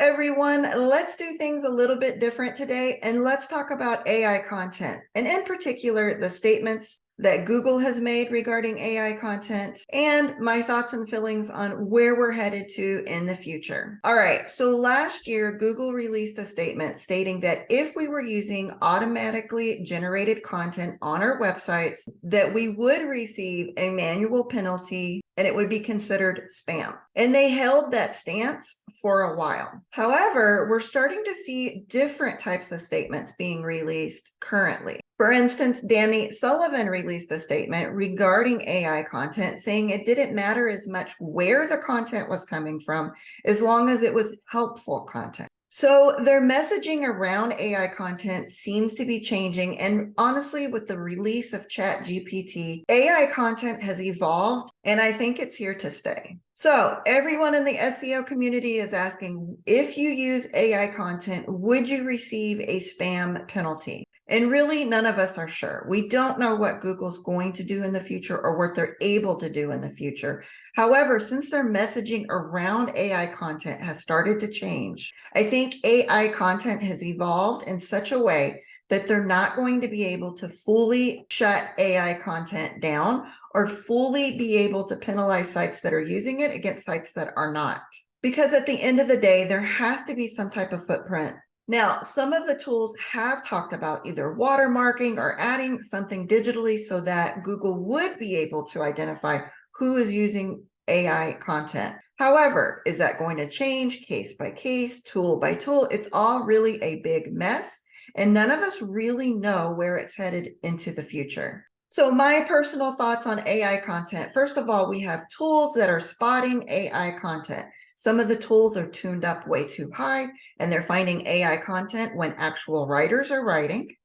everyone, let's do things a little bit different today, and let's talk about AI content, and in particular, the statements that Google has made regarding AI content, and my thoughts and feelings on where we're headed to in the future. All right, so last year, Google released a statement stating that if we were using automatically generated content on our websites, that we would receive a manual penalty and it would be considered spam. And they held that stance for a while. However, we're starting to see different types of statements being released currently. For instance, Danny Sullivan released a statement regarding AI content saying it didn't matter as much where the content was coming from as long as it was helpful content. So their messaging around AI content seems to be changing. And honestly, with the release of ChatGPT, AI content has evolved, and I think it's here to stay. So everyone in the SEO community is asking, if you use AI content, would you receive a spam penalty? And really, none of us are sure. We don't know what Google's going to do in the future or what they're able to do in the future. However, since their messaging around AI content has started to change, I think AI content has evolved in such a way that they're not going to be able to fully shut AI content down or fully be able to penalize sites that are using it against sites that are not. Because at the end of the day, there has to be some type of footprint. Now, some of the tools have talked about either watermarking or adding something digitally so that Google would be able to identify who is using AI content. However, is that going to change case by case, tool by tool? It's all really a big mess, and none of us really know where it's headed into the future. So my personal thoughts on AI content. First of all, we have tools that are spotting AI content. Some of the tools are tuned up way too high, and they're finding AI content when actual writers are writing.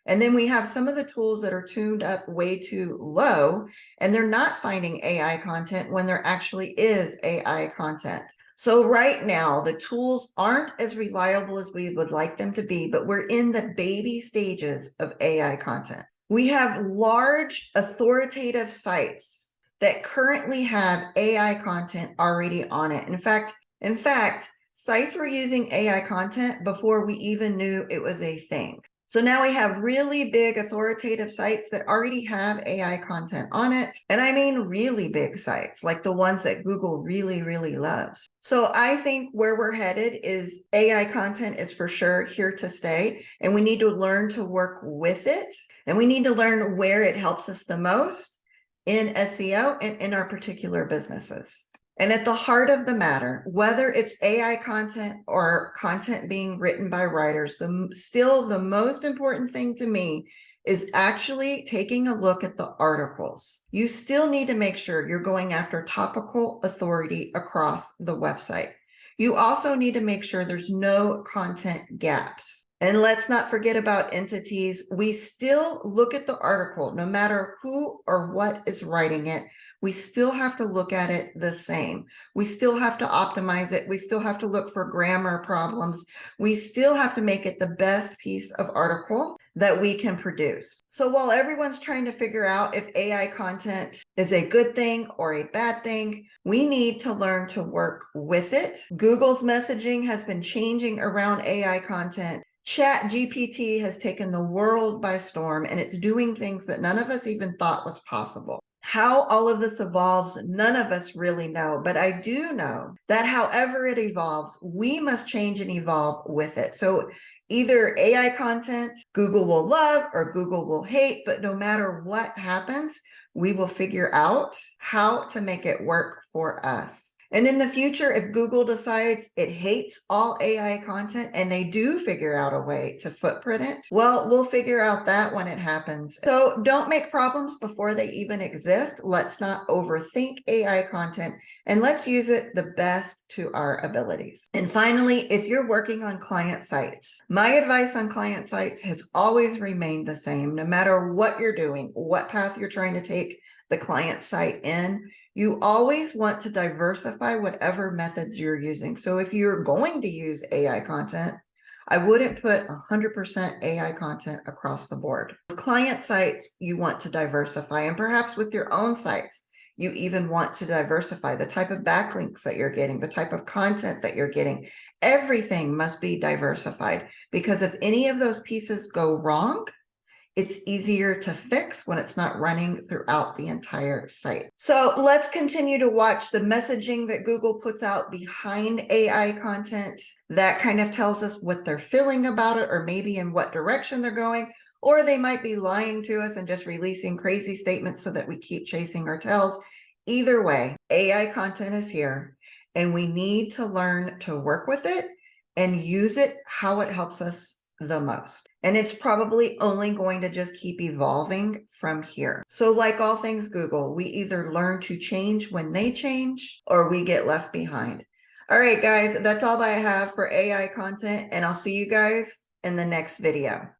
And then we have some of the tools that are tuned up way too low, and they're not finding AI content when there actually is AI content. So right now, the tools aren't as reliable as we would like them to be, but we're in the baby stages of AI content. We have large authoritative sites that currently have AI content already on it. In fact, sites were using AI content before we even knew it was a thing. So now we have really big authoritative sites that already have AI content on it. And I mean really big sites, like the ones that Google really, really loves. So I think where we're headed is AI content is for sure here to stay, and we need to learn to work with it. And we need to learn where it helps us the most in SEO and in our particular businesses. And at the heart of the matter, whether it's AI content or content being written by writers, still the most important thing to me is actually taking a look at the articles. You still need to make sure you're going after topical authority across the website. You also need to make sure there's no content gaps. And let's not forget about entities. We still look at the article, no matter who or what is writing it. We still have to look at it the same. We still have to optimize it. We still have to look for grammar problems. We still have to make it the best piece of article that we can produce. So while everyone's trying to figure out if AI content is a good thing or a bad thing, we need to learn to work with it. Google's messaging has been changing around AI content. ChatGPT has taken the world by storm, and it's doing things that none of us even thought was possible. How all of this evolves, none of us really know, but I do know that however it evolves, we must change and evolve with it. So either AI content Google will love or Google will hate, but no matter what happens, we will figure out how to make it work for us. And in the future, if Google decides it hates all AI content and they do figure out a way to footprint it, well, we'll figure out that when it happens. So don't make problems before they even exist. Let's not overthink AI content, and let's use it the best to our abilities. And finally, if you're working on client sites, my advice on client sites has always remained the same, no matter what you're doing, what path you're trying to take the client site in. You always want to diversify whatever methods you're using. So if you're going to use AI content, I wouldn't put 100% AI content across the board. With client sites, you want to diversify, and perhaps with your own sites, you even want to diversify the type of backlinks that you're getting, the type of content that you're getting. Everything must be diversified, because if any of those pieces go wrong, it's easier to fix when it's not running throughout the entire site. So let's continue to watch the messaging that Google puts out behind AI content. That kind of tells us what they're feeling about it, or maybe in what direction they're going, or they might be lying to us and just releasing crazy statements so that we keep chasing our tails. Either way, AI content is here, and we need to learn to work with it and use it how it helps us the most. And it's probably only going to just keep evolving from here. So like all things Google, we either learn to change when they change, or we get left behind. All right, guys, that's all I have for AI content, and I'll see you guys in the next video.